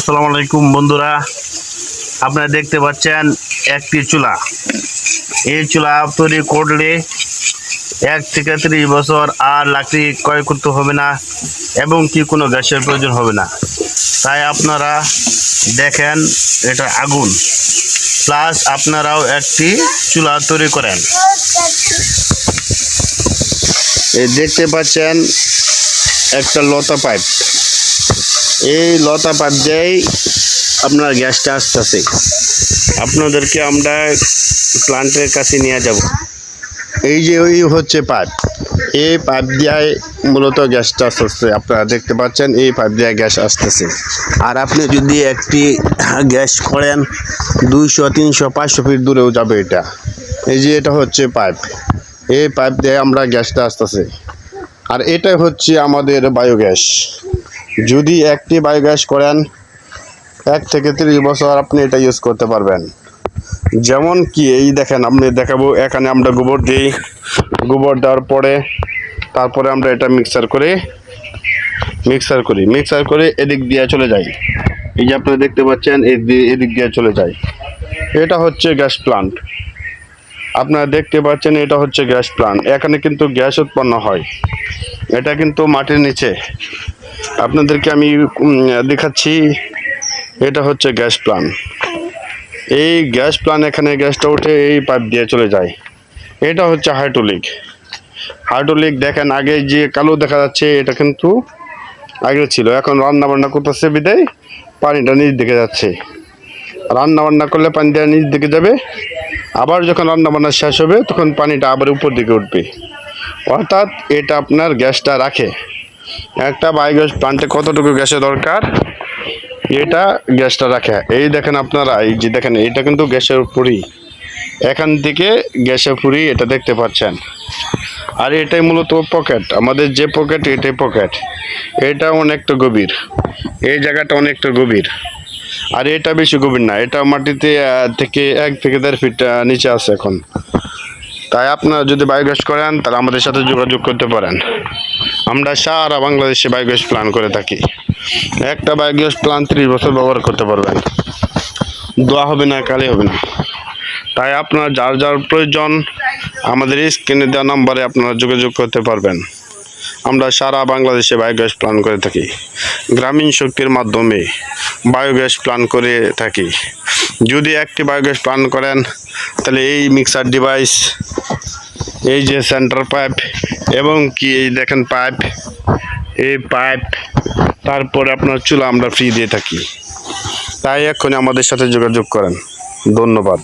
আসসালামু আলাইকুম বন্ধুরা, আপনারা দেখতে পাচ্ছেন একটি চুলা। এই চুলা তৈরি করলে 1 থেকে 30 বছর আর লাকড়ি ক্রয় করতে হবে না এবং কি কোনো গ্যাসের প্রয়োজন হবে না। তাই আপনারা দেখেন, এটা আগুন প্লাস আপনারাও একটি চুলা তৈরি করেন। এই দেখতে পাচ্ছেন একটা লতা পাইপ, এই লতা পাইপ দিয়েই আপনার গ্যাসটা আসতেছে। আপনাদেরকে আমরা প্লান্টের কাছে নিয়ে যাব। এই যে ওই হচ্ছে পাইপ, এই পাইপ দিয়ে মূলত গ্যাসটা আসতেছে। আপনারা দেখতে পাচ্ছেন এই পাইপ দিয়ে গ্যাস আসতেছে। আর আপনি যদি একটি গ্যাস করেন 200, 300, 500 ফিট দূরেও যাবে এটা। এই যে এটা হচ্ছে পাইপ, এই পাইপ দিয়ে আমরা গ্যাসটা আসতেছে। আর এটা হচ্ছে আমাদের বায়োগ্যাস। যদি একটি বায়োগ্যাস করেন 1 থেকে 30 বছর আপনি এটা ইউজ করতে পারবেন। যেমন কি এই দেখেন, আপনি দেখাবো। এখানে আমরা গোবর দিই, গোবর দেওয়ার পরে তারপরে আমরা এটা মিক্সার করে এদিক দিয়ে চলে যাই। এই যে আপনারা দেখতে পাচ্ছেন এদিক দিয়ে চলে যায়। এটা হচ্ছে গ্যাস প্লান্ট। আপনারা দেখতে পাচ্ছেন এটা হচ্ছে গ্যাস প্লান্ট। এখানে কিন্তু গ্যাস উৎপন্ন হয়, এটা কিন্তু মাটির নিচে। আপনাদেরকে আমি দেখাচ্ছি, এটা হচ্ছে গ্যাস প্লান্ট। এই গ্যাস প্লান্ট, এখানে গ্যাসটা উঠে এই পাইপ দিয়ে চলে যায়। এটা হচ্ছে হাইড্রোলিক। দেখেন আগে যে কালো দেখা যাচ্ছে এটা কিন্তু আগে ছিল, এখন রান্না বান্না করতেছে বিদায় পানিটা নিচ দিকে যাচ্ছে। রান্না বান্না করলে পানিটা নিচ দিকে যাবে, আবার যখন রান্না বান্না শেষ হবে তখন পানিটা আবার উপর দিকে উঠবে। অর্থাৎ এটা আপনার গ্যাসটা রাখে। একটা বায়োগ্যাস প্লান্টে কতটুকু গ্যাসের দরকার, এটা গ্যাসটা রাখে। এই দেখেন আপনারা, এই যে দেখেন এটা কিন্তু গ্যাসের পুরি, এখান থেকে গ্যাসের পুরি এটা দেখতে পাচ্ছেন। আর এটাই মূলত পকেট, আমাদের যে পকেট এটাই পকেট। এটা অনেকটা গভীর, এই জায়গাটা অনেকটা গভীর। আর এটা বেশি গভীর না, এটা মাটিতে থেকে 1 থেকে 1.5 ফিট নিচে আছে এখন। তাই আপনারা যদি বায়োগ্যাস করেন তাহলে আমাদের সাথে যোগাযোগ করতে পারেন। আমরা সারা বাংলাদেশে বায়োগ্যাস প্ল্যান করে থাকি। একটা বায়োগ্যাস প্ল্যান 30 বছর ব্যবহার করতে পারবেন, দোয়া হবে না, কালি হবে না। তাই আপনার যার যার প্রয়োজন আমাদের স্ক্রিনে দেওয়া নম্বরে আপনারা যোগাযোগ করতে পারবেন। আমরা সারা বাংলাদেশে বায়োগ্যাস প্ল্যান করে থাকি, গ্রামীণ শক্তির মাধ্যমে বায়োগ্যাস প্ল্যান করে থাকি। যদি একটি বায়োগ্যাস প্ল্যান করেন তাহলে এই মিক্সার ডিভাইস, এই যে সেন্টার পাইপ এবং কি এই দেখেন পাইপ, এই পাইপ, তারপরে আপনার চুলা আমরা ফ্রি দিয়ে থাকি। তাই এক্ষুনি আমাদের সাথে যোগাযোগ করেন। ধন্যবাদ।